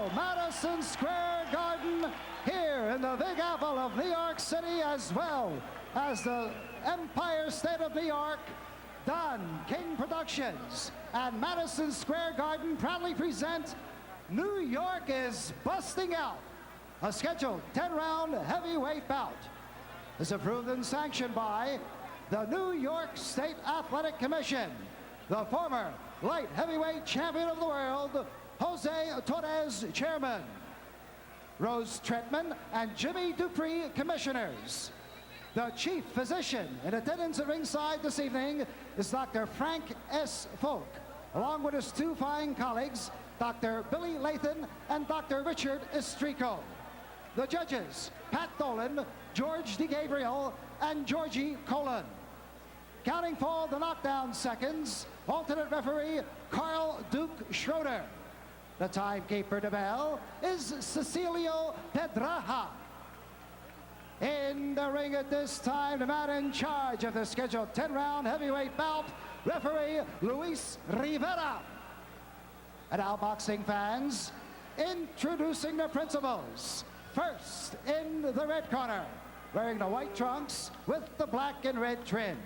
beautiful Madison Square Garden here in the Big Apple of New York City, as well as the Empire State of New York, Don King Productions and Madison Square Garden proudly present New York is Busting Out, a scheduled 10-round heavyweight bout. Is approved and sanctioned by the New York State Athletic Commission, the former light heavyweight champion of the world, Jose Torres, chairman, Rose Tretman and Jimmy Dupree, commissioners. The chief physician in attendance at ringside this evening is Dr. Frank S. Folk, along with his two fine colleagues, Dr. Billy Lathan and Dr. Richard Estrico. The judges, Pat Dolan, George DeGabriel, and Georgie Colon. Counting for the knockdown seconds, alternate referee Carl Duke Schroeder. The timekeeper to bell is Cecilio Pedraja. In the ring at this time, the man in charge of the scheduled 10-round heavyweight bout, referee Luis Rivera. And now, boxing fans, introducing the principals. First, in the red corner, wearing the white trunks with the black and red trim.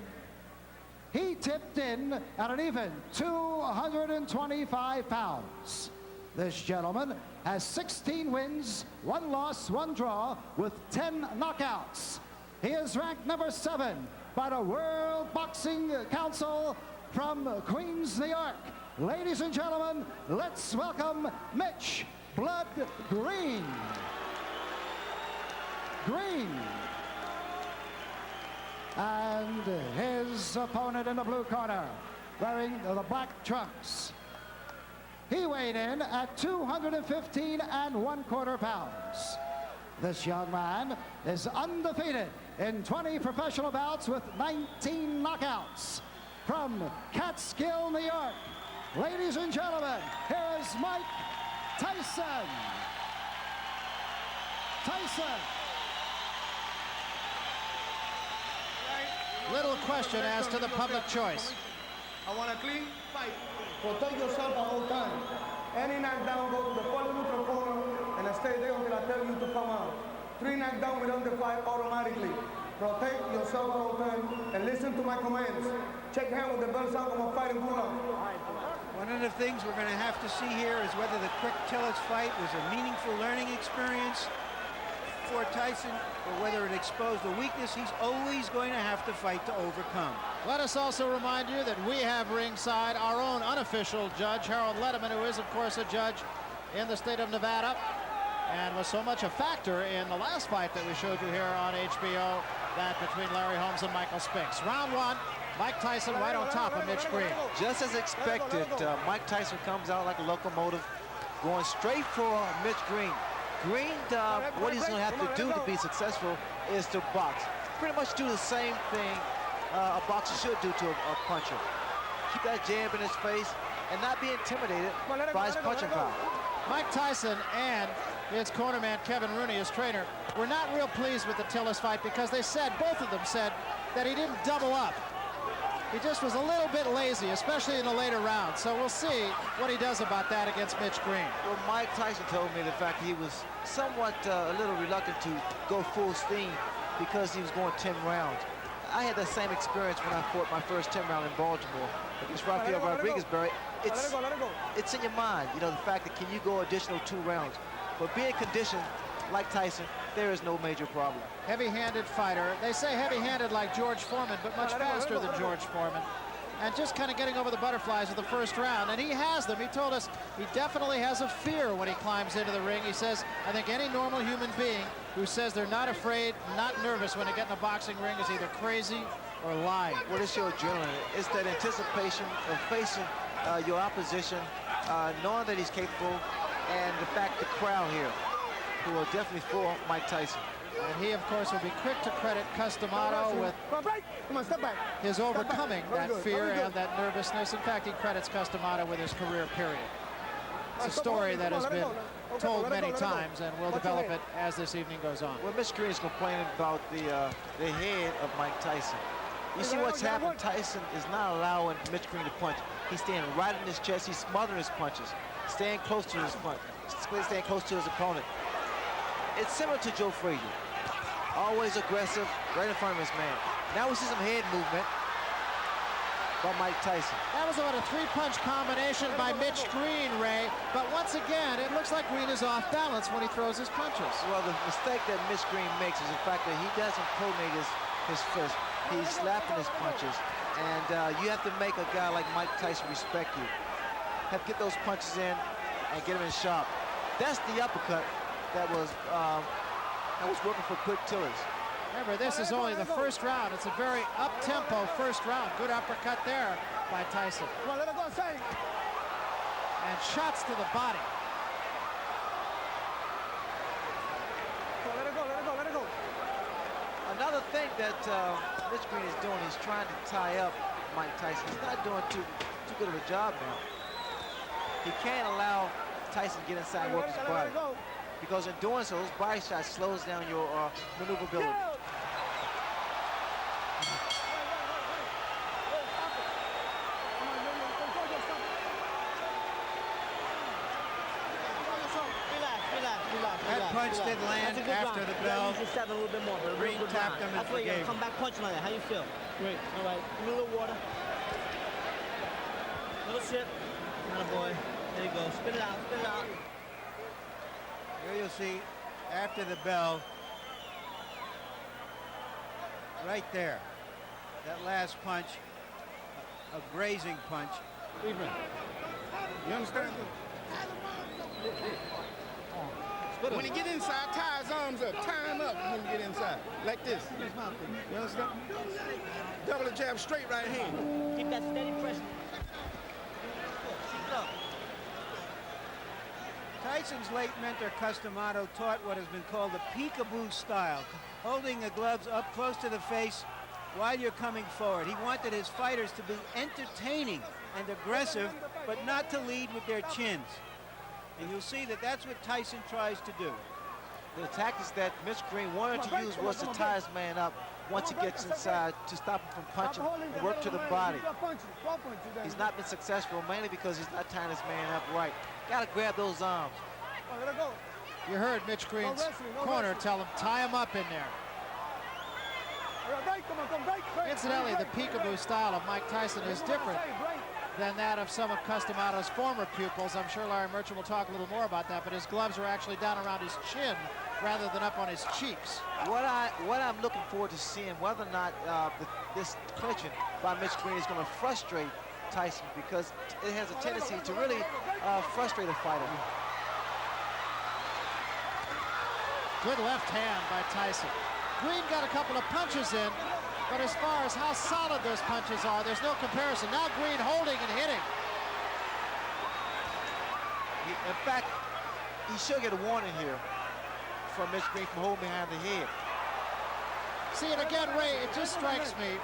He tipped in at an even 225 pounds. This gentleman has 16 wins, 1 loss, 1 draw, with 10 knockouts. He is ranked number 7 by the World Boxing Council from Queens, New York. Ladies and gentlemen, let's welcome Mitch Blood Green. And his opponent in the blue corner, wearing the black trunks. He weighed in at 215 1/4 pounds. This young man is undefeated in 20 professional bouts with 19 knockouts. From Catskill, New York, ladies and gentlemen, here is Mike Tyson. Little question as to the public choice. I want a clean fight. Protect yourself at all times. Any knockdown, go to the corner neutral corner and stay there until I tell you to come out. 3 knockdown without the fight automatically. Protect yourself at all times and listen to my commands. Check hand with the belts out. I'm fighting Gula. One of the things we're going to have to see here is whether the quick Tillis fight was a meaningful learning experience for Tyson, or whether it exposed a weakness he's always going to have to fight to overcome. Let us also remind you that we have ringside our own unofficial judge, Harold Letterman, who is, of course, a judge in the state of Nevada and was so much a factor in the last fight that we showed you here on HBO, that between Larry Holmes and Michael Spinks. Round 1, Mike Tyson right on top of Mitch Green. Just as expected, Mike Tyson comes out like a locomotive, going straight for Mitch Green. Green, what he's going to have to do to be successful is to box. Pretty much do the same thing a boxer should do to a puncher. Keep that jab in his face and not be intimidated by his punching power. Mike Tyson and his cornerman Kevin Rooney, his trainer, were not real pleased with the Tillis fight because they said, both of them said, that he didn't double up. He just was a little bit lazy, especially in the later rounds. So we'll see what he does about that against Mitch Green. Well, Mike Tyson told me the fact he was somewhat a little reluctant to go full steam because he was going 10 rounds. I had that same experience when I fought my first 10 round in Baltimore against Rafael Rodriguez, Barry. It's in your mind, you know, the fact that can you go additional 2 rounds. But being conditioned like Tyson, there is no major problem. Heavy-handed fighter. They say heavy-handed like George Foreman, but much faster than George Foreman. And just kind of getting over the butterflies of the first round. And he has them. He told us he definitely has a fear when he climbs into the ring. He says, I think any normal human being who says they're not afraid, not nervous when they get in a boxing ring is either crazy or lying. What is your adrenaline? It's that anticipation of facing your opposition, knowing that he's capable, and the fact the crowd here who are definitely for Mike Tyson. And he, of course, will be quick to credit Customato with his overcoming that fear and that nervousness. In fact, he credits Customato with his career period. It's a story that has been told many times, and we'll develop it as this evening goes on. Well, Mitch Green is complaining about the head of Mike Tyson. You see what's happened? Tyson is not allowing Mitch Green to punch. He's standing right in his chest. He's smothering his punches, staying close to his punch. staying close to his opponent. It's similar to Joe Frazier. Always aggressive, right in front of his man. Now we see some head movement by Mike Tyson. That was about a three-punch combination by Mitch Green, Ray. But once again, it looks like Green is off balance when he throws his punches. Well, the mistake that Mitch Green makes is the fact that he doesn't coordinate his fist. He's slapping his punches. And you have to make a guy like Mike Tyson respect you. Have to get those punches in and get him in sharp. That's the uppercut that was working for quick tillers. Remember, this is only the first round. It's a very up-tempo first round. Good uppercut there by Tyson. Come on, let it go, say. And shots to the body. Come on, let it go, let it go, let it go. Another thing that Mitch Green is doing, he's trying to tie up Mike Tyson. He's not doing too good of a job now. He can't allow Tyson to get inside and work his body. Because in doing so, those body shots slows down your maneuverability. That punch did land after the bell. A little bit more, but Green tapped him and that's why you gotta forgave come back punching like that. How you feel? Great. All right. Give me a little water. Little sip. Attaboy. There you go. Spit it out. Spit it out. Here you'll see, after the bell, right there, that last punch, a grazing punch. You understand? When he get inside, tie his arms up, tie him up when he get inside, like this. You understand? Double the jab, straight right hand. Keep that steady pressure. Keep it up. Tyson's late mentor, Customato, taught what has been called the peekaboo style, holding the gloves up close to the face while you're coming forward. He wanted his fighters to be entertaining and aggressive, but not to lead with their chins. And you'll see that that's what Tyson tries to do. The tactics that Mitch Green wanted to use was to tie his man up once he gets inside to stop him from punching and work to the body. He's not been successful, mainly because he's not tying his man up right. Got to grab those arms. You heard Mitch Green's corner tell him, tie him up in there. Incidentally, the peekaboo style of Mike Tyson is different than that of some of Customato's former pupils. I'm sure Larry Merchant will talk a little more about that, but his gloves are actually down around his chin rather than up on his cheeks. What I'm looking forward to seeing, whether or not this clinching by Mitch Green is going to frustrate Tyson, because it has a tendency to really frustrate a fighter. Good left hand by Tyson. Green got a couple of punches in, but as far as how solid those punches are, there's no comparison. Now Green holding and hitting. In fact, he should get a warning here from Mitch Green from holding behind the head. See, and again, Ray, it just strikes me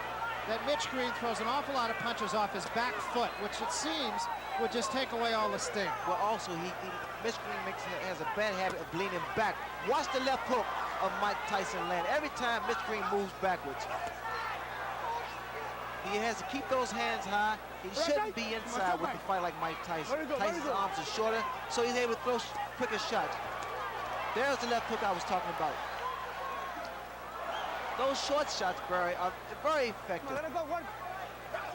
that Mitch Green throws an awful lot of punches off his back foot, which it seems would just take away all the sting. Well, also, Mitch Green has a bad habit of leaning back. Watch the left hook of Mike Tyson land. Every time Mitch Green moves backwards, he has to keep those hands high. He shouldn't be inside with a fight like Mike Tyson. Tyson's arms are shorter, so he's able to throw quicker shots. There's the left hook I was talking about. Those short shots, Barry, are very effective.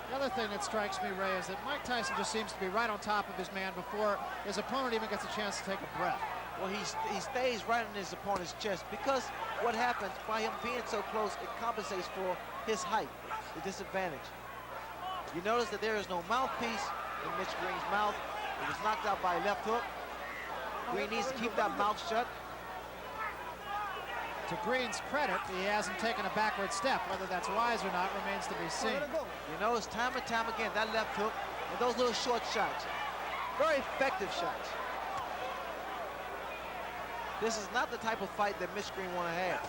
The other thing that strikes me, Ray, is that Mike Tyson just seems to be right on top of his man before his opponent even gets a chance to take a breath. Well, he stays right in his opponent's chest, because what happens by him being so close, it compensates for his height, the disadvantage. You notice that there is no mouthpiece in Mitch Green's mouth. He was knocked out by a left hook. Green needs to keep that mouth shut. To Green's credit, he hasn't taken a backward step. Whether that's wise or not remains to be seen. You notice time and time again, that left hook and those little short shots. Very effective shots. This is not the type of fight that Mitch Green want to have.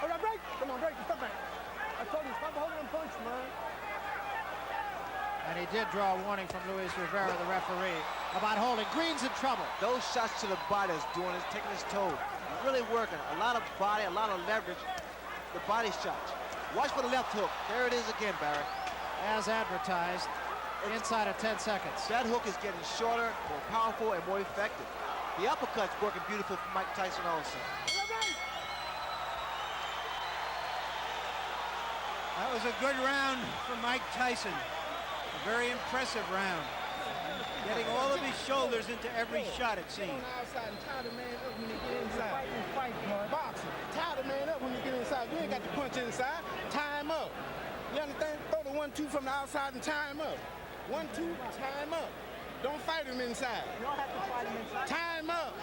All right, break. Come on, break. Stop back. I told you, stop holding and punch, man. And he did draw a warning from Luis Rivera, the referee, about holding. Green's in trouble. Those shots to the body is taking his toll. Really working. A lot of body, a lot of leverage. The body shots. Watch for the left hook. There it is again, Barry. As advertised. inside of 10 seconds. That hook is getting shorter, more powerful, and more effective. The uppercut's working beautiful for Mike Tyson also. That was a good round for Mike Tyson. A very impressive round. Getting all of his shoulders into every shot, it seemed. Outside and tie the man up when you get inside. Boxing. Tie the man up when you get inside. You ain't got to punch inside. Tie him up. You understand? Throw the 1-2 from the outside and tie him up. 1-2, tie him up. Don't fight him inside. You don't have to fight him inside. Tie him up.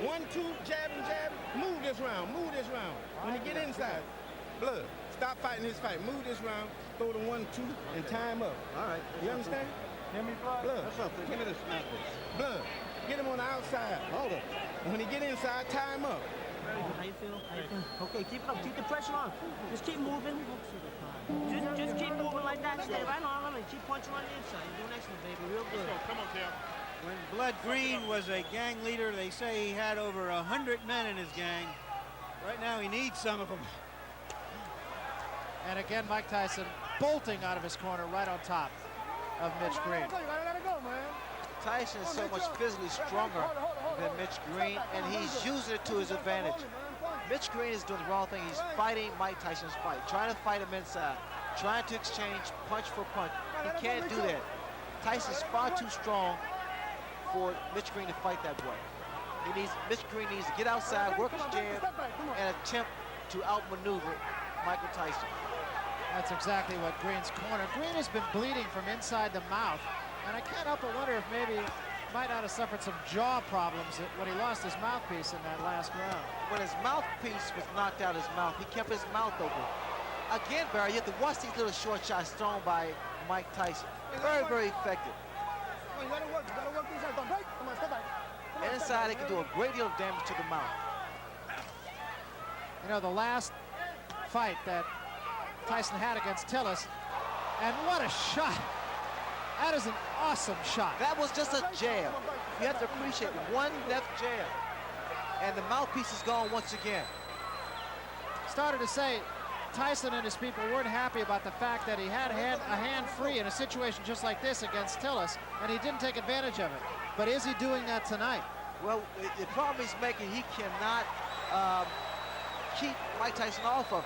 1-2, jab and jab. Move this round. Move this round. When you get inside, blood. Stop fighting his fight. Move this round. Throw the 1-2 and tie him up. All right. You understand? Hear me, blood? Blood. What's up? Give me this snap. Blood. Get him on the outside. Hold up. When he get inside, tie him up. How you feel? How you feel? Okay, keep it up. Keep the pressure on. Just keep moving. Just keep moving like that. Stay right on and keep punching on the inside. You're doing excellent, baby. Real good. Come on, Tim. When Blood Green was a gang leader, they say he had over 100 men in his gang. Right now, he needs some of them. And again, Mike Tyson bolting out of his corner right on top of Mitch Green. Tyson is so much physically stronger than Mitch Green, and he's using it to his advantage. Mitch Green is doing the wrong thing. He's fighting Mike Tyson's fight, trying to fight him inside, trying to exchange punch for punch. He can't do that. Tyson's far too strong for Mitch Green to fight that way. Mitch Green needs to get outside, work his jab, and attempt to outmaneuver Michael Tyson. That's exactly what Green's corner. Green has been bleeding from inside the mouth, and I can't help but wonder if maybe he might not have suffered some jaw problems when he lost his mouthpiece in that last round. When his mouthpiece was knocked out his mouth, he kept his mouth open. Again, Barry, you have to watch these little short shots thrown by Mike Tyson. Very, very effective. Inside, it can do a great deal of damage to the mouth. You know, the last fight that Tyson had against Tillis, and what a shot. That is an awesome shot. That was just a jab. You have to appreciate one left jab, and the mouthpiece is gone once again. Started to say Tyson and his people weren't happy about the fact that he had a hand free in a situation just like this against Tillis, and he didn't take advantage of it. But is he doing that tonight? Well, the problem he's making, he cannot keep Mike Tyson off of.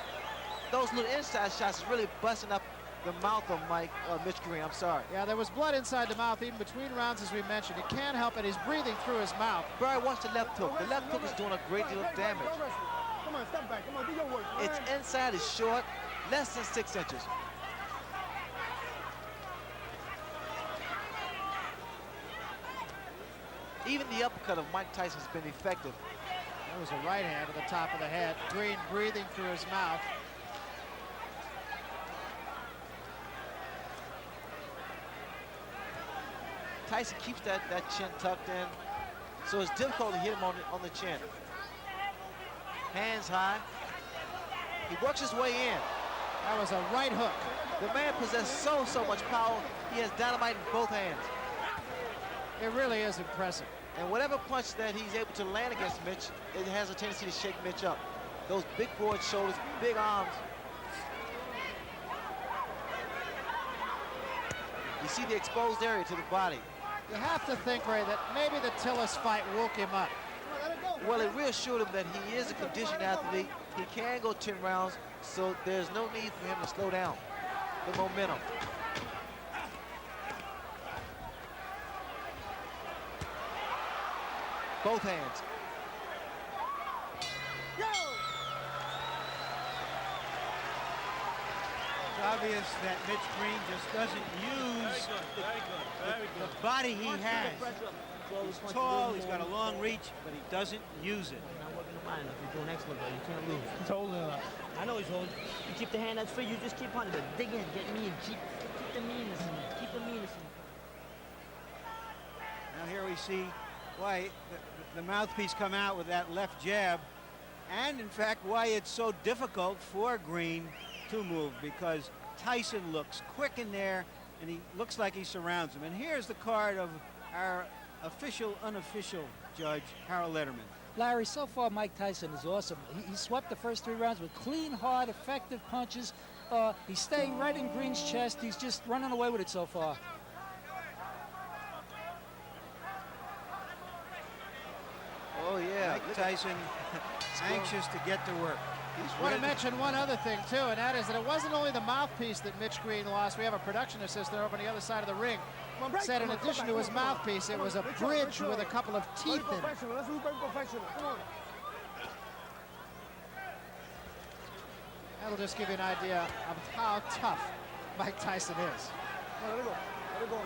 Those little inside shots is really busting up the mouth of Mitch Green. I'm sorry. Yeah, there was blood inside the mouth even between rounds, as we mentioned. He can't help it. He's breathing through his mouth. Barry, watch the left hook. The left hook is doing a great deal of damage. Come on, step back. Come on, do your work. Its inside is short, less than 6 inches. Even the uppercut of Mike Tyson has been effective. That was a right hand to the top of the head. Green breathing through his mouth. Tyson keeps that chin tucked in, so it's difficult to hit him on the chin. Hands high. He works his way in. That was a right hook. The man possesses so much power. He has dynamite in both hands. It really is impressive. And whatever punch that he's able to land against Mitch, it has a tendency to shake Mitch up. Those big broad shoulders, big arms. You see the exposed area to the body. You have to think, Ray, that maybe the Tillis fight woke him up. Well, it reassured him that he is a conditioned athlete. He can go 10 rounds, so there's no need for him to slow down the momentum. Both hands. It's obvious that Mitch Green just doesn't use the body he has. He's tall, he's got a long reach, but he doesn't use it. You're not working the mind. You're doing excellent, bro. You can't lose. He's holding it up. I know he's holding. You keep the hand that's free. You just keep punching. But dig in, get mean. Keep the meanness in there. Keep the meanness in there. Now here we see why the mouthpiece come out with that left jab, and in fact why it's so difficult for Green to move, because Tyson looks quick in there and he looks like he surrounds him. And here's the card of our unofficial judge, Harold Letterman. Larry, so far Mike Tyson is awesome. He swept the first 3 rounds with clean, hard, effective punches. He's staying right in Green's chest. He's just running away with it so far. Oh, yeah. Mike Tyson anxious to get to work. I want to mention one other thing, too, and that is that it wasn't only the mouthpiece that Mitch Green lost. We have a production assistant over on the other side of the ring. Said in addition to his mouthpiece, it was a bridge with a couple of teeth in it. Let's move professional. Come on. That'll just give you an idea of how tough Mike Tyson is. Let it go. Let it go, man.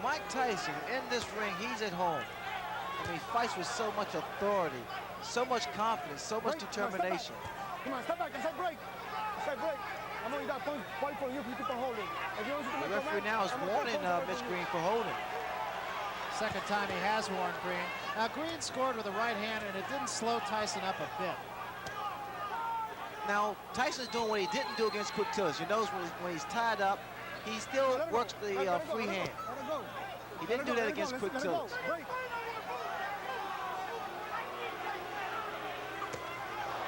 Mike Tyson, in this ring, he's at home. I mean, he fights with so much authority, so much confidence, so much determination. Come on, step back and say break. Say break. I know you got points fight for you if you keep on holding. If you don't The referee now is warning Mitch Green for holding. Second time he has warned Green. Now, Green scored with a right hand, and it didn't slow Tyson up a bit. Now, Tyson's doing what he didn't do against Quick Tillers. You notice when he's tied up, he still works the free hand. He didn't do that against Quick Tillers.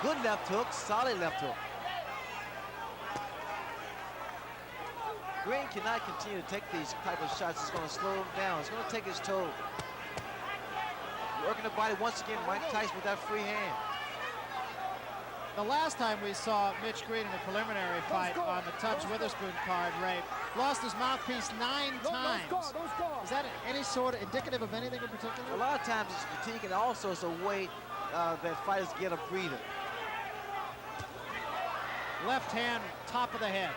Good left hook, solid left hook. Green cannot continue to take these type of shots. It's going to slow him down. It's going to take his toll. Working the body once again, Mike Tyson with that free hand. The last time we saw Mitch Green in a preliminary fight on the Tubbs Witherspoon card, Ray, lost his mouthpiece 9 times. Is that any sort of indicative of anything in particular? A lot of times it's fatigue, and also it's a way that fighters get a breather. Left hand, top of the head.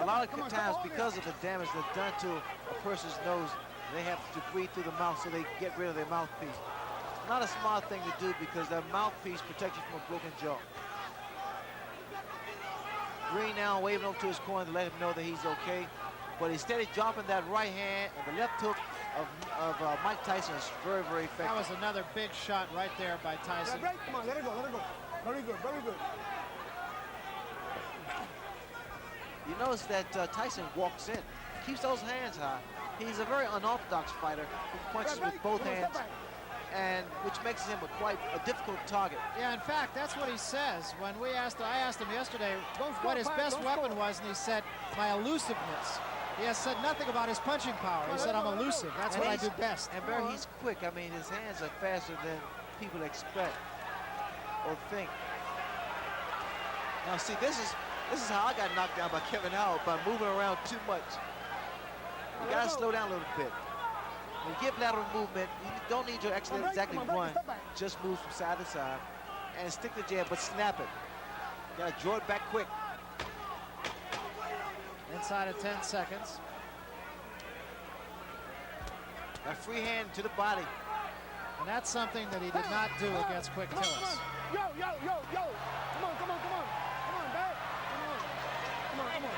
A lot of times, because of the damage that's done to a person's nose, they have to breathe through the mouth so they get rid of their mouthpiece. Not a smart thing to do because their mouthpiece protects you from a broken jaw. Green now waving over to his corner to let him know that he's okay. But he's steady dropping that right hand, and the left hook of Mike Tyson is very, very effective. That was another big shot right there by Tyson. Come on, let it go, let it go. Very good, very good. You notice that Tyson walks in, keeps those hands high. He's a very unorthodox fighter who punches with both hands, and which makes him quite a difficult target. Yeah, in fact, that's what he says. When I asked him yesterday what his best weapon was, and he said, my elusiveness. He has said nothing about his punching power. He said, I'm elusive. That's what I do best. And Barry, he's quick. I mean, his hands are faster than people expect or think. Now, see, this is how I got knocked down by Kevin Howard, by moving around too much. You gotta slow down a little bit. When you get lateral movement, you don't need to actually exactly run. Just move from side to side and stick the jab, but snap it. You gotta draw it back quick. Inside of 10 seconds. That free hand to the body. And that's something that he did not do against Quick Tillers. Yo, yo, yo, yo. Come on, come on, come on. Come on, back. Come on, come on.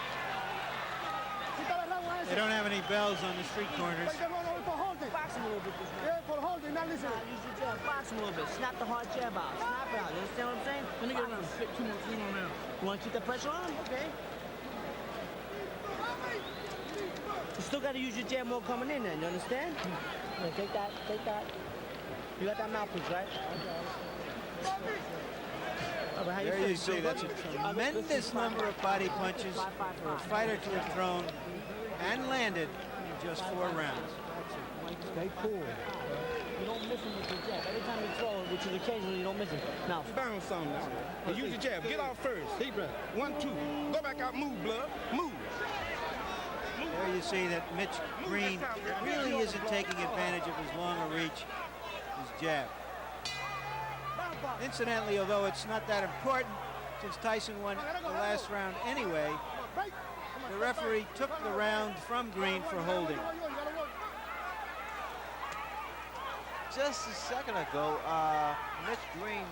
They don't have any bells on the street corners. Box him a little bit. Yeah, for holding, not listening. Use your jab, box him a little bit. Snap the hard jab out. Snap it out. You understand what I'm saying? Let me get around. Fit too much room on now. You want to keep that pressure on? Okay. You still got to use your jab more coming in there. You understand? Yeah, take that. Take that. You got that mouthpiece, right? There you see, that's a tremendous number of body punches for a fighter to have thrown and landed in just 4 rounds. Stay cool. You don't miss him with your jab. Every time you throw it, which is occasionally, you don't miss him. Now, Bounce on now. And use your jab. Get off first. Deep breath. 1, 2. Go back out. Move, blood. Move. There you see that Mitch Green really isn't taking advantage of his longer reach, his jab. Incidentally, although it's not that important, since Tyson won the last round anyway, the referee took the round from Green for holding. Just a second ago, Mitch Green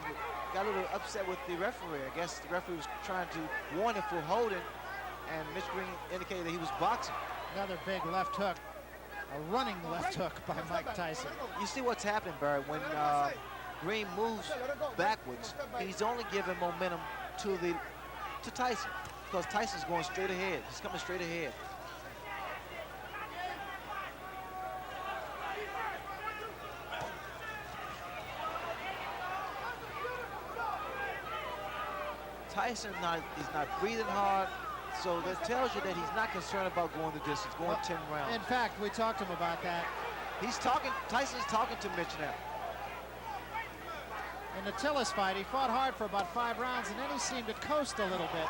got a little upset with the referee. I guess the referee was trying to warn him for holding, and Mitch Green indicated that he was boxing. Another big left hook, a running left hook by Mike Tyson. You see what's happening, Barry, when Green moves backwards, he's only giving momentum to Tyson, because Tyson's going straight ahead. He's coming straight ahead. Tyson is not breathing hard, so that tells you that he's not concerned about going the distance, going 10 rounds. In fact, we talked to him about that. Tyson's talking to Mitch now. In the Tillis fight, he fought hard for about 5 rounds, and then he seemed to coast a little bit.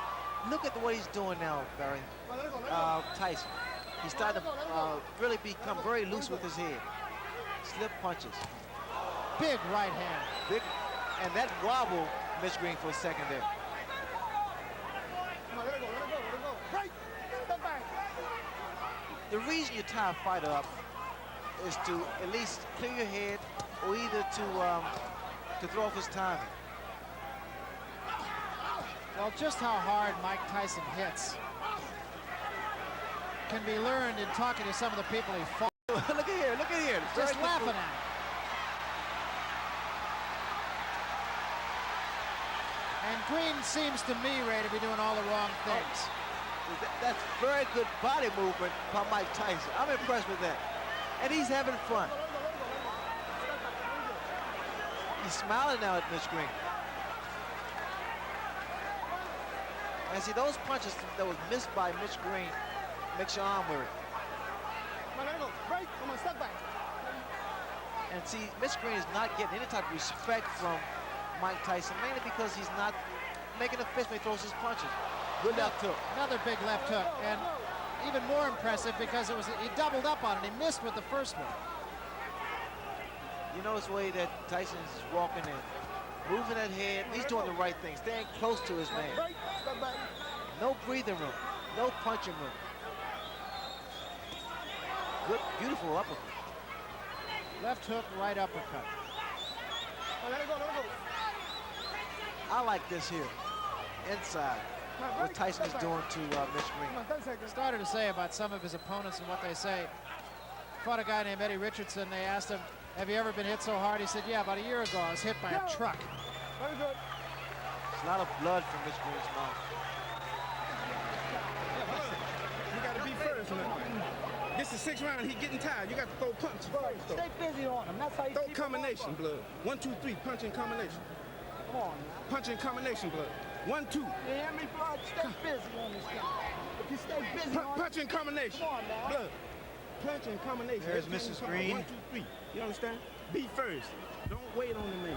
Look at what he's doing now, Barry. Tyson. He's starting to really become very loose with his head. Slip punches. Big right hand. Big, and that wobble Mitch Green for a second there. The reason you tie a fighter up is to at least clear your head, or either to throw off his timing. Well, just how hard Mike Tyson hits can be learned in talking to some of the people he fought. Look at here. Just laughing at him. And Green seems to me, Ray, to be doing all the wrong things. That's very good body movement by Mike Tyson. I'm impressed with that. And he's having fun. He's smiling now at Mitch Green. And see, those punches that was missed by Mitch Green makes your arm weary. And see, Mitch Green is not getting any type of respect from Mike Tyson, mainly because he's not making a fist when he throws his punches. Good left hook. Another big left hook, and even more impressive because he doubled up on it. He missed with the first one. You notice the way that Tyson is walking in, moving that head. He's doing the right thing, staying close to his man. No breathing room, no punching room. Good, beautiful uppercut. Left hook, right uppercut. I like this here, inside, what Tyson is doing to Mitch Green. Started to say about some of his opponents and what they say. Fought a guy named Eddie Richardson. They asked him, have you ever been hit so hard? He said, yeah, about a year ago I was hit by a truck. There's a lot of blood from Mitch Green's mouth. You got to be first, man. This is 6th round. He getting tired. You got to throw punches. Stay busy on him. That's how you Throw keep him combination, up. blood. 1, 2, 3. Punch in combination. Come on, now. Punch in combination, blood. 1, 2. You hear me, blood? Stay busy on this guy. If you stay busy on Punch in combination. Come on, now. Blood. Punch in combination. There's Everything Mrs. you come Green. up, 1, 2, 3. You understand? Be first. Don't wait on the man.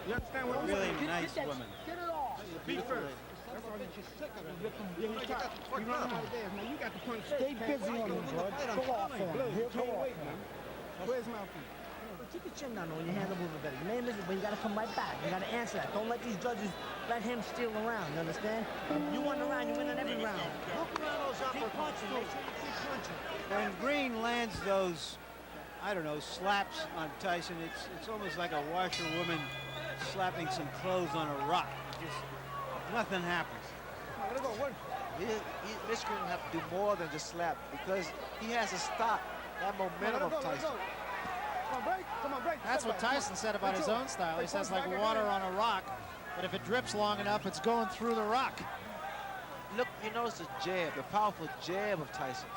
You understand what I'm Really saying? nice woman. Get it off. Be first. That's all you just sick of it. Yeah, you got man. You got to punch. Stay busy on him, blood. Go off on him. He'll go off. Where's my feet? Keep your chin down on your hand a little bit better. Your name is it, but you gotta come right back. You gotta answer that. Don't let these judges let him steal around. You understand? You win the round, you win in every round. Look around those upper punching. Make sure you keep punching. When Green lands those, I don't know, slaps on Tyson, it's almost like a washerwoman slapping some clothes on a rock. Just nothing happens. Mitch Green will have to do more than just slap, because he has to stop that momentum of Tyson. That's what Tyson said about his own style. He says like water on a rock, but if it drips long enough, it's going through the rock. Look, you notice the jab, the powerful jab of Tyson.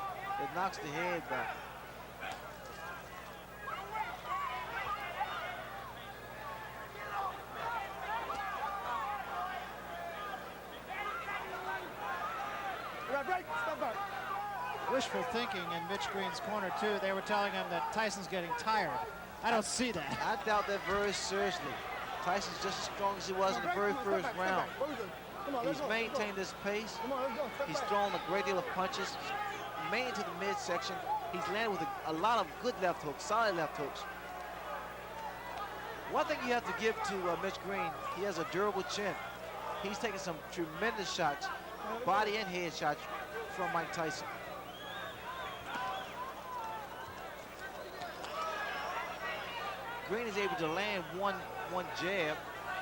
It knocks the head back. Wishful thinking in Mitch Green's corner, too. They were telling him that Tyson's getting tired. I don't see that. I doubt that very seriously. Tyson's just as strong as he was in the very first round. He's maintained this pace. He's thrown a great deal of punches, mainly to the midsection. He's landed with a lot of good left hooks, solid left hooks. One thing you have to give to Mitch Green, he has a durable chin. He's taken some tremendous shots, body and head shots, from Mike Tyson. Green is able to land one jab,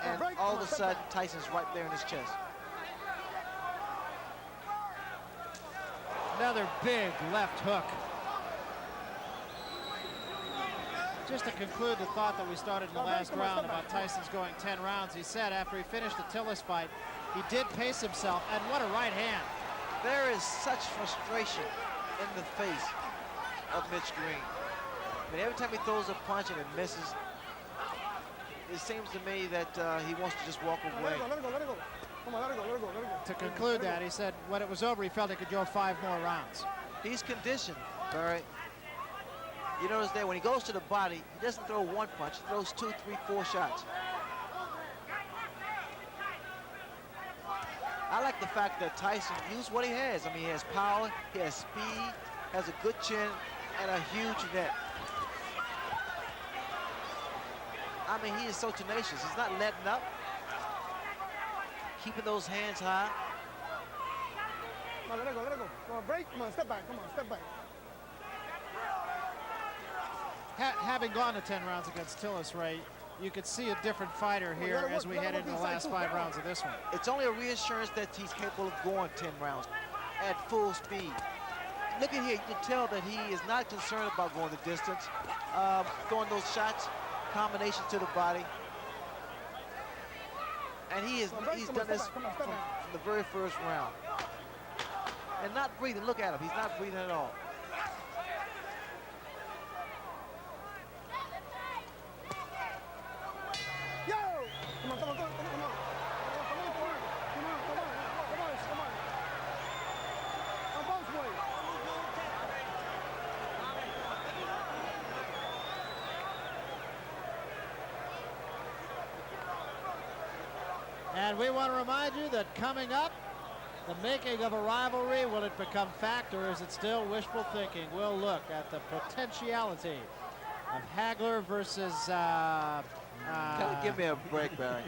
and all of a sudden, Tyson's right there in his chest. Another big left hook. Just to conclude the thought that we started in the last round about Tyson's going 10 rounds, he said after he finished the Tillis fight, he did pace himself, and what a right hand. There is such frustration in the face of Mitch Green. I mean, every time he throws a punch and it misses, it seems to me that he wants to just walk away. To conclude that, he said when it was over, he felt he could go 5 more rounds. He's conditioned, Barry. You notice that when he goes to the body, he doesn't throw one punch, he throws 2, 3, 4 shots. I like the fact that Tyson used what he has. I mean, he has power, he has speed, has a good chin, and a huge net. I mean, he is so tenacious. He's not letting up, keeping those hands high. Come on, let it go, let it go. Come on, break. Come on, step back. Come on, step back. Having gone to 10 rounds against Tillis, Ray, you could see a different fighter here as we head into the last 5 rounds of this one. It's only a reassurance that he's capable of going 10 rounds at full speed. Look at here, you can tell that he is not concerned about going the distance, throwing those shots, combination to the body. And he's done this from the very first round. And not breathing, look at him, he's not breathing at all. Yo! Come on, come on, come on, come on. Come on. On both ways. And we want to remind you that coming up, the making of a rivalry, will it become fact or is it still wishful thinking? We'll look at the potentiality of Hagler versus... Give me a break, Barry.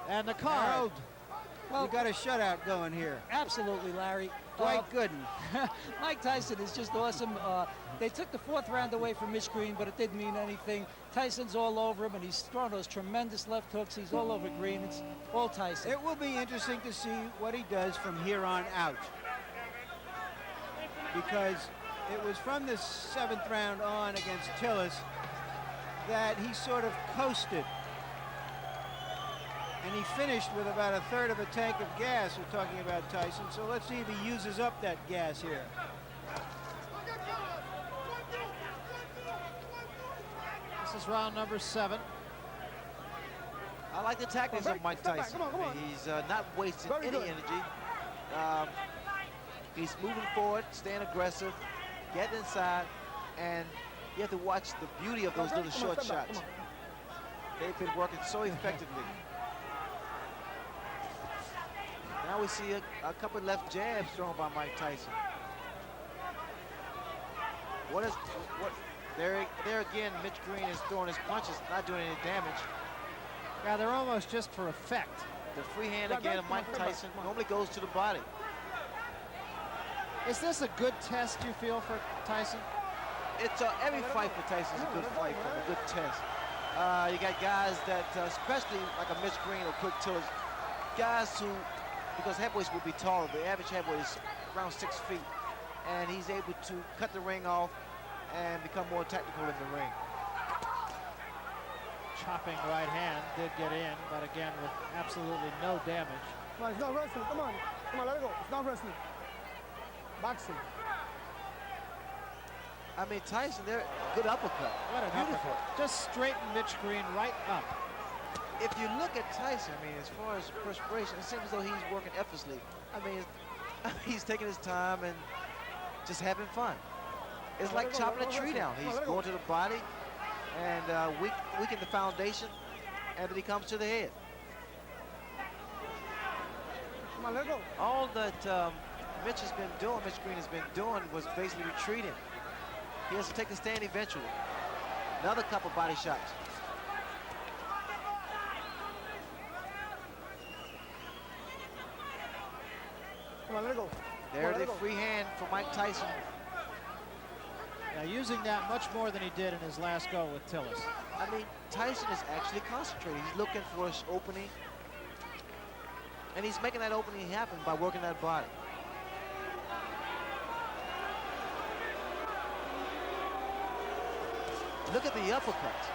And the card. Harold, you got a shutout going here. Absolutely, Larry. Quite good. Mike Tyson is just awesome. They took the 4th round away from Mitch Green, but it didn't mean anything. Tyson's all over him, and he's throwing those tremendous left hooks. He's all over Green. It's all Tyson. It will be interesting to see what he does from here on out. Because it was from the 7th round on against Tillis that he sort of coasted. And he finished with about 1/3 of a tank of gas. We're talking about Tyson. So let's see if he uses up that gas here. This is round number 7. I like the tactics of Mike Tyson. Come on. He's not wasting Very any good. energy. He's moving forward, staying aggressive, getting inside, and you have to watch the beauty of those little short shots. They've been working so effectively. Now we see a couple left jabs thrown by Mike Tyson. There again, Mitch Green is throwing his punches, not doing any damage. Yeah, they're almost just for effect. The free hand again of Mike Tyson normally goes to the body. Is this a good test, you feel, for Tyson? It's every fight for Tyson is a good fight, a good test. You got guys that, especially like a Mitch Green or Quick Tillis, guys who, because heavyweights will be taller, the average heavyweight is around 6 feet, and he's able to cut the ring off and become more technical in the ring. Chopping right hand did get in, but again with absolutely no damage. Come on, it's not wrestling. Come on, let it go. It's not wrestling. Boxing. I mean, Tyson, they're good uppercut. What an uppercut. Just straighten Mitch Green right up. If you look at Tyson, I mean, as far as perspiration, it seems as though he's working effortlessly. I mean, he's taking his time and just having fun. It's like chopping a tree down. He's going to the body and weaken the foundation, and then he comes to the head. Come on, let it go. All that Mitch Green has been doing was basically retreating. He has to take the stand eventually. Another couple body shots. Come on, let it go. There's the free hand for Mike Tyson. Now using that much more than he did in his last go with Tillis. I mean, Tyson is actually concentrating. He's looking for his opening. And he's making that opening happen by working that body. Look at the uppercuts.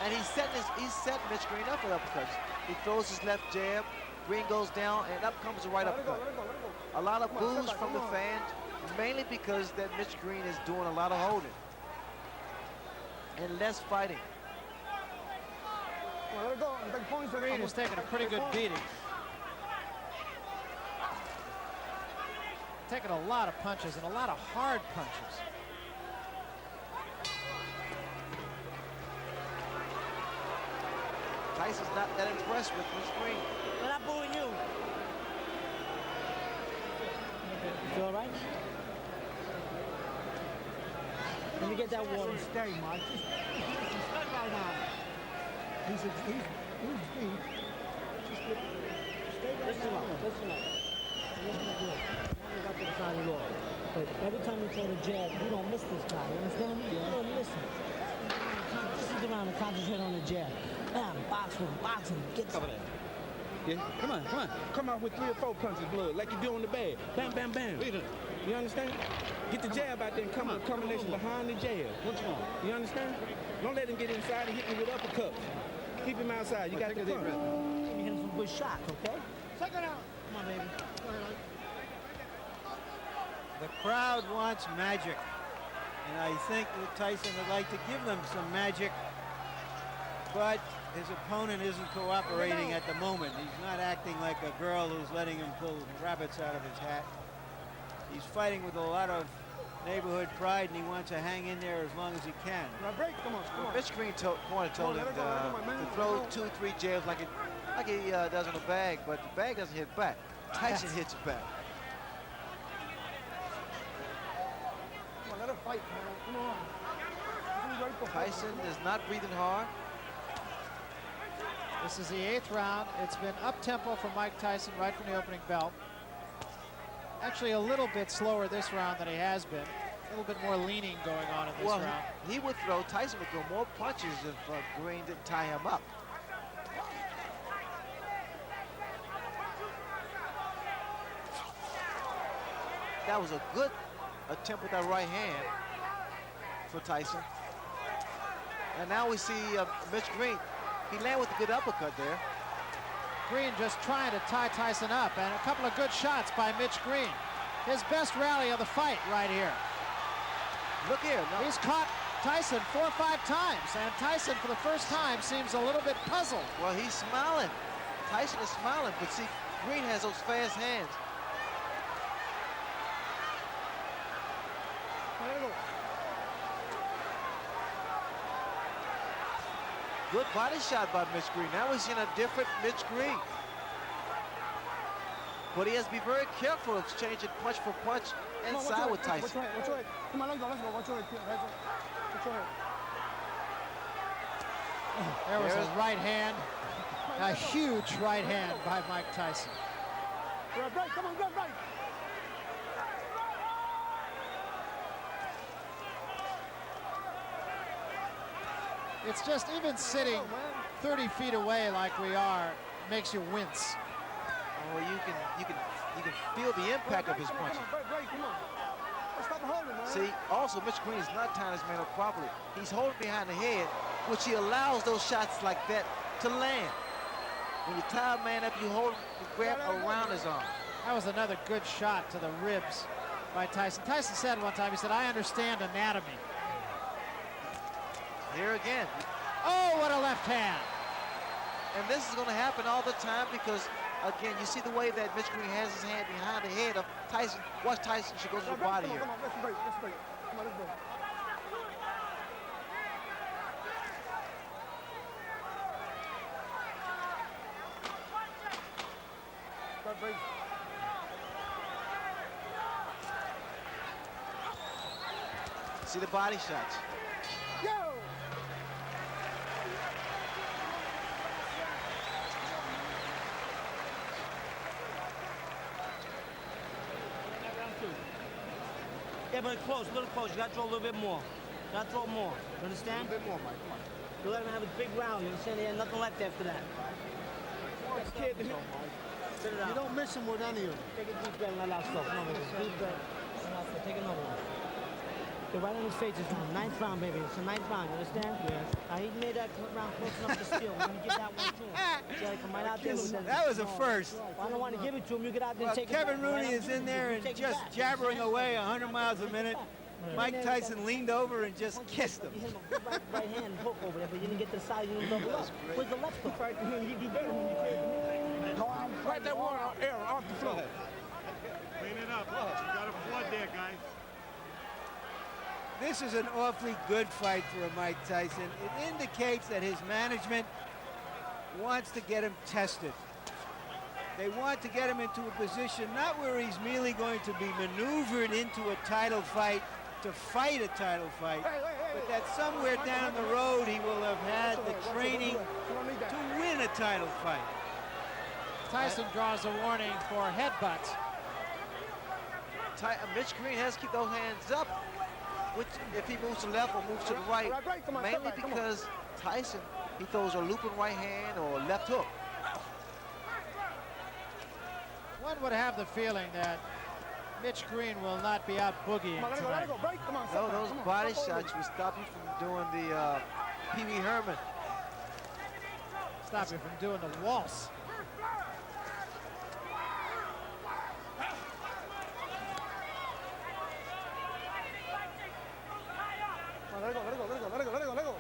And he's setting Mitch Green up with uppercuts. He throws his left jab, Green goes down, and up comes the right uppercut. A lot of boos from the fans, mainly because that Mitch Green is doing a lot of holding and less fighting. Come on, let it go. Take points. Green is taking a pretty good beating. taken a lot of punches and a lot of hard punches. Tyson's not that impressed with Mitch Green. They're not booing you. You feel all right? Let me get that water. Stay, Mike. Just stay right now. He's just good. Listen up. Listen up. Listen up good. Now we got to the side of the law. But every time you throw the jab, you don't miss this guy. You understand? You don't miss him. Just sit around and concentrate on the jab. Bam, box him, get Cover that. Yeah, come on. Come out with 3 or 4 punches, blood, like you do on the bag. Bam, bam, bam. You understand? Get the jab out there and come with a combination behind the jab. What's wrong? You understand? Don't let him get inside and hit you with uppercuts. Keep him outside. You got the punch. You hit him some good shots, okay? Second out. Come on, baby. The crowd wants magic, and I think that Tyson would like to give them some magic, but his opponent isn't cooperating at the moment. He's not acting like a girl who's letting him pull rabbits out of his hat. He's fighting with a lot of neighborhood pride, and he wants to hang in there as long as he can. Now break. Come on. Mitch Green told him to throw 2 or 3 jabs like he does on the bag, but the bag doesn't hit back. Tyson hits back. Come on, let her fight, man. Come on. Tyson is not breathing hard. This is the 8th round. It's been up-tempo for Mike Tyson right from the opening bell. Actually, a little bit slower this round than he has been. A little bit more leaning going on in this round. Tyson would throw more punches if Green didn't tie him up. That was a good attempt with that right hand for Tyson. And now we see Mitch Green. He landed with a good uppercut there. Green just trying to tie Tyson up, and a couple of good shots by Mitch Green. His best rally of the fight right here. Look here. No. He's caught Tyson 4 or 5 times, and Tyson for the first time seems a little bit puzzled. Well, he's smiling. Tyson is smiling, but see, Green has those fast hands. Good body shot by Mitch Green. Now we're seeing a different Mitch Green. But he has to be very careful of changing punch for punch inside with Tyson. Watch your head. Come on, let's go. Watch your head. Watch your head. There was a right hand. A huge right hand by Mike Tyson. Break. Come on, break. It's just even sitting 30 feet away like we are makes you wince. Oh, you can feel the impact of his punches. Come on. Stop holding, man. See, also Mitch Green is not tying his man up properly. He's holding behind the head, which he allows those shots like that to land. When you tie a man up, you hold the grab around his arm. That was another good shot to the ribs by Tyson. Tyson said one time, he said, "I understand anatomy." Here again. Oh, what a left hand. And this is going to happen all the time because, again, you see the way that Mitch Green has his hand behind the head of Tyson. Watch Tyson, she goes to the body here. Come on, let's break. Come on, let's go. Break. See the body shots. Yo! Yeah, but close, a little close. You gotta throw a little bit more. You gotta throw more. You understand? A bit more, Mike. Come on. You let him have a big round. You understand? He had nothing left after that. Spit it out. You don't miss him with any of them. Take a deep breath and let out stuff. Come on, baby. Deep breath. Let out stuff. Take another one. Get right in his face this round. 9th round, baby. It's a 9th round. You understand? Yes. He made that round close enough to steal. We're gonna give that one to him. See how he come right out there with That was a first. I don't want to give it to him. You get out there and take it Kevin back. Rooney is in there and just jabbering away 100 miles a minute. Mike Tyson leaned over and just kissed him. You hit him a good right hand hook over there, but you didn't get to the side. You didn't double up. Where's the left hook? You do better when you can. Right that water, Aaron, off the floor. Clean it up. You got a flood there, guys. This is an awfully good fight for Mike Tyson. It indicates that his management wants to get him tested. They want to get him into a position not where he's merely going to be maneuvered into a title fight to fight a title fight, but that somewhere down the road he will have had the training to win a title fight. Tyson draws a warning for headbutts. Mitch Green has to keep those hands up, which if he moves to the left or moves to the right, mainly because Tyson, he throws a looping right hand or left hook. One would have the feeling that Mitch Green will not be out boogieing tonight. No, those body shots will stop you from doing the Pee Wee Herman. Stop you from doing the waltz. Let it go, let it go, let it go, let it go, let it go, let it go.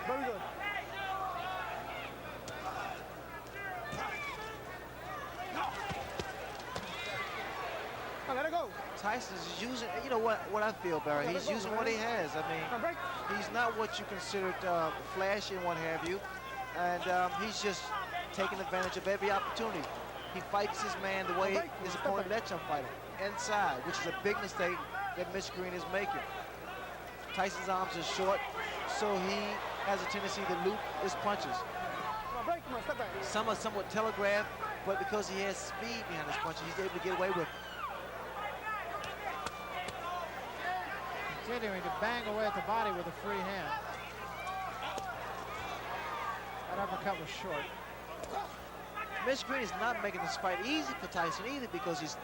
Very good. Let it go. Tyson's using, you know what I feel, Barry, he's using what he has. I mean, he's not what you considered flashy and what have you, and he's just taking advantage of every opportunity. He fights his man the way his opponent lets him fight him, inside, which is a big mistake that Mitch Green is making. Tyson's arms are short, so he has a tendency to loop his punches. Some are somewhat telegraphed, but because he has speed behind his punches, he's able to get away with it. Continuing to bang away at the body with a free hand. That uppercut was short. Mitch Green is not making this fight easy for Tyson either because he's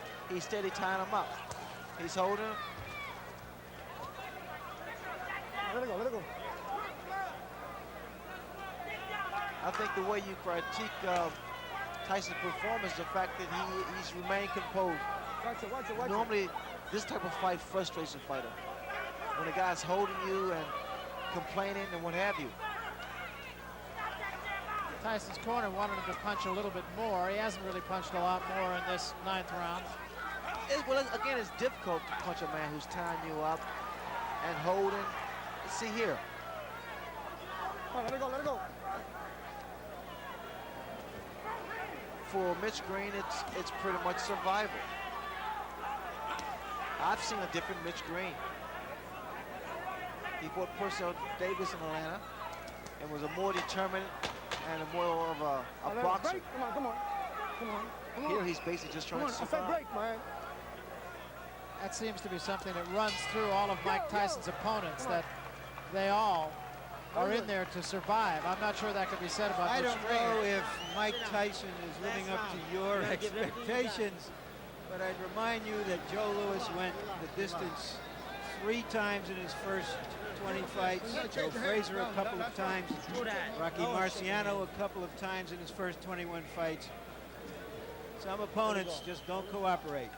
steady tying him up. He's holding him. Let it go, let it go. I think the way you critique Tyson's performance, the fact that he's remained composed. Watch it, watch it, watch Normally, this type of fight frustrates a fighter. When a guy's holding you and complaining and what have you. Tyson's corner wanted him to punch a little bit more. He hasn't really punched a lot more in this 9th round. Well, again, it's difficult to punch a man who's tying you up and holding. See here. Let it go, let it go. For Mitch Green, it's pretty much survival. I've seen a different Mitch Green. He fought Purcell Davis in Atlanta and was a more determined and a more of a boxer. Break. Come on, come on. Come on. Come on. Here he's basically just trying to survive. I said break, man. That seems to be something that runs through all of Mike Tyson's opponents, that they all are in there to survive. I'm not sure that could be said about I Mitch don't Green. know if Mike Tyson is living up to your expectations, but I'd remind you that Joe Louis went the distance 3 times in his first 20 fights. Joe Frazier a couple of times. Rocky Marciano a couple of times in his first 21 fights. Some opponents just don't cooperate.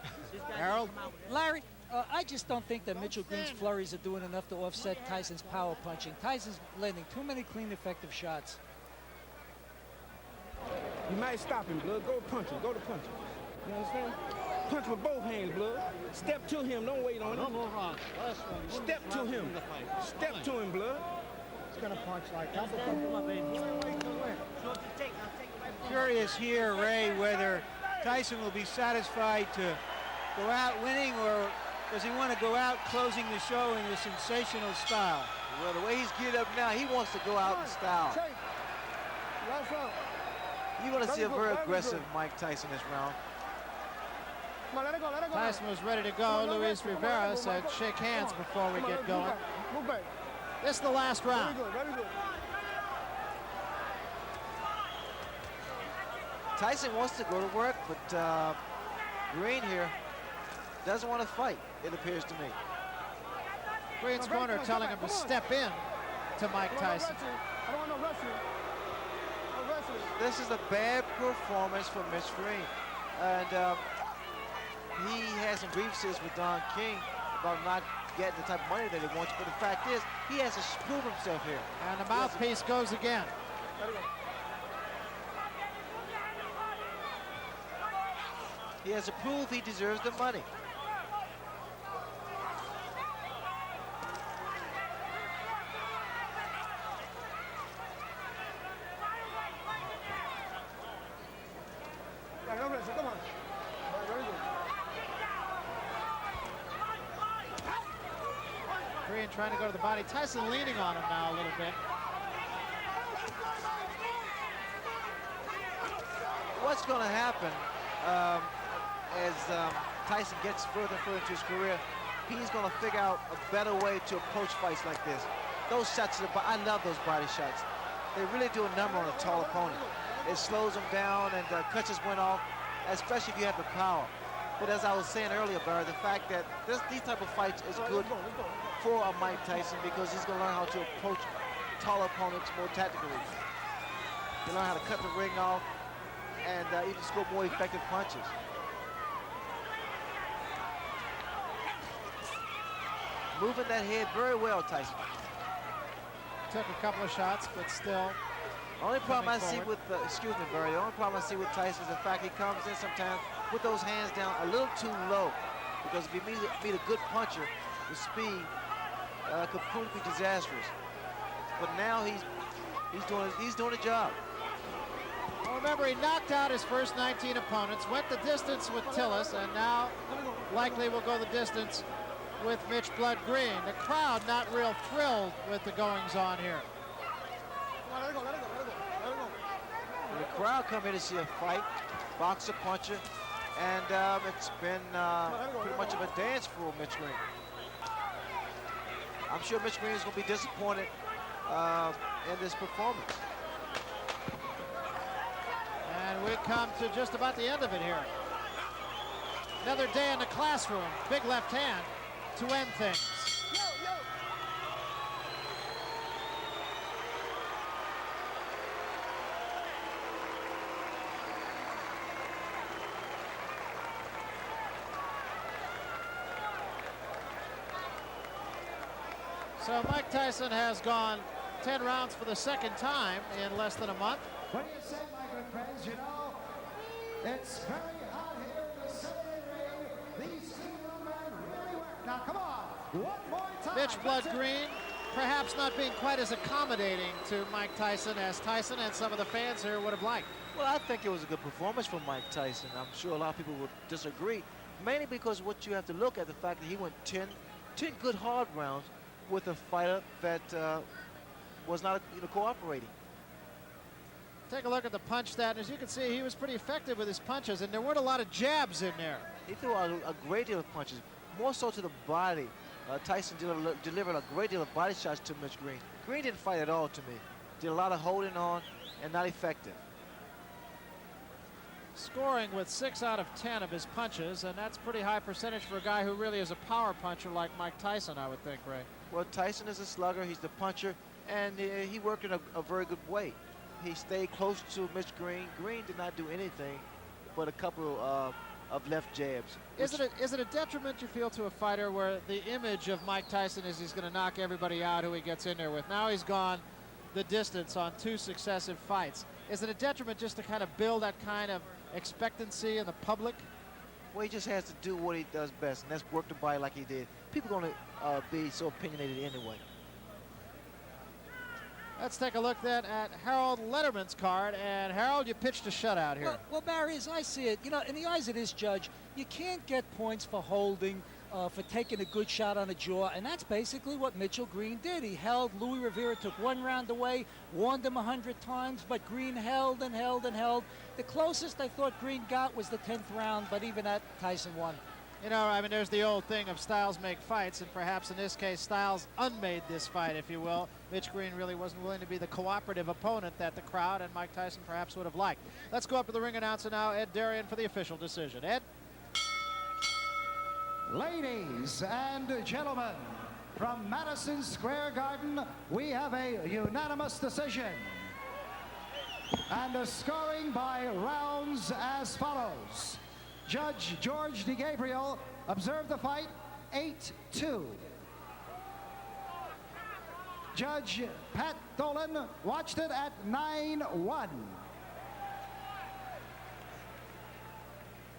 Harold? Larry, I just don't think that Mitchell Green's flurries are doing enough to offset Tyson's power punching. Tyson's landing too many clean, effective shots. You might stop him, blood. Go punch him. Go to punch him. You understand? Punch with both hands, blood. Step to him. Don't wait on him. No more rounds. Step to him. Step to him, blood. He's gonna punch like that. Curious here, Ray, whether Tyson will be satisfied to go out winning, or does he want to go out closing the show in a sensational style? Well, the way he's geared up now, he wants to go out in style. Last round. You're going to see a very aggressive Mike Tyson this round. Come on, let it go, let it go. Tyson was ready to go. Luis Rivera said shake hands before we get going. Move back. This is the last round. Very good, very good. Tyson wants to go to work, but Green here doesn't want to fight, it appears to me. Green's corner telling him to step in to Mike Tyson. I don't want no wrestling. No wrestling. This is a bad performance for Mitch Green. And he has some grievances with Don King about not getting the type of money that he wants, but the fact is, he has to prove himself here. And the mouthpiece goes again. He has to prove he deserves the money. Yeah, no pressure, come on. Very good. Green trying to go to the body. Tyson leaning on him now a little bit. What's going to happen as Tyson gets further and further into his career, he's going to figure out a better way to approach fights like this. Those shots, I love those body shots. They really do a number on a tall opponent. It slows them down and cuts his wind off, especially if you have the power. But as I was saying earlier, Barry, the fact that these type of fights is good for a Mike Tyson because he's going to learn how to approach tall opponents more tactically. He'll learn how to cut the ring off and even score more effective punches. Moving that head very well, Tyson. Took a couple of shots, but still. Only problem I see with, excuse me, Barry, the only problem I see with Tyson is the fact he comes in sometimes with those hands down a little too low. Because if you meet a good puncher, the speed could prove to be disastrous. But now he's doing a job. Well, remember, he knocked out his first 19 opponents, went the distance with Tillis, and now likely will go the distance with Mitch Blood Green. The crowd not real thrilled with the goings-on here. The crowd come here to see a fight, boxer, puncher, and it's been pretty much of a dance for Mitch Green. I'm sure Mitch Green is going to be disappointed in this performance. And we come to just about the end of it here. Another day in the classroom. Big left hand to end things. So Mike Tyson has gone 10 rounds for the second time in less than a month. What do you say, my good friends? You know, it's very hot here in the city ring. These two young men really work. Now, come on, one more time. Mitch Blood That's it. Green, perhaps not being quite as accommodating to Mike Tyson as Tyson and some of the fans here would have liked. Well, I think it was a good performance from Mike Tyson. I'm sure a lot of people would disagree, mainly because what you have to look at the fact that he went 10 good hard rounds with a fighter that was not cooperating. Take a look at the punch stat, and as you can see, he was pretty effective with his punches, and there weren't a lot of jabs in there. He threw out a great deal of punches, more so to the body. Tyson delivered a great deal of body shots to Mitch Green. Green didn't fight at all to me. Did a lot of holding on and not effective. Scoring with 6 out of 10 of his punches, and that's pretty high percentage for a guy who really is a power puncher like Mike Tyson, I would think, Ray. Well, Tyson is a slugger, he's the puncher, and he worked in a very good way. He stayed close to Mitch Green. Green did not do anything but a couple of left jabs. Is it a detriment, you feel, to a fighter where the image of Mike Tyson is he's going to knock everybody out who he gets in there with? Now he's gone the distance on 2 successive fights. Is it a detriment just to kind of build that kind of expectancy in the public? Well, he just has to do what he does best, and that's work the body like he did. People are going to be so opinionated anyway. Let's take a look then at Harold Letterman's card. And Harold, you pitched a shutout here. Well, Barry, as I see it, in the eyes of this judge, you can't get points for holding, for taking a good shot on the jaw, and that's basically what Mitchell Green did. He held. Louis Rivera took 1 round away, warned him 100 times, but Green held and held and held. The closest I thought Green got was the 10th round, but even that, Tyson won. There's the old thing of styles make fights, and perhaps in this case, Styles unmade this fight, if you will. Mitch Green really wasn't willing to be the cooperative opponent that the crowd and Mike Tyson perhaps would have liked. Let's go up to the ring announcer now, Ed Darian, for the official decision. Ed? Ladies and gentlemen, from Madison Square Garden, we have a unanimous decision. And a scoring by rounds as follows. Judge George DeGabriel observed the fight 8-2. Judge Pat Dolan watched it at 9-1.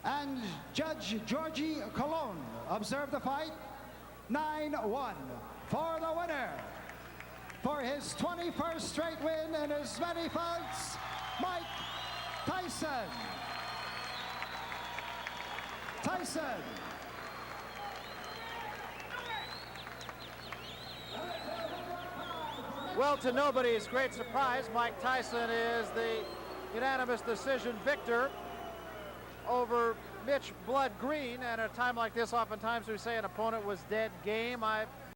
And Judge Georgie Colon observed the fight. 9-1 for the winner. For his 21st straight win in as many fights, Mike Tyson. Tyson. Well, to nobody's great surprise, Mike Tyson is the unanimous decision victor over Mitch Blood Green. And at a time like this, oftentimes we say an opponent was dead game.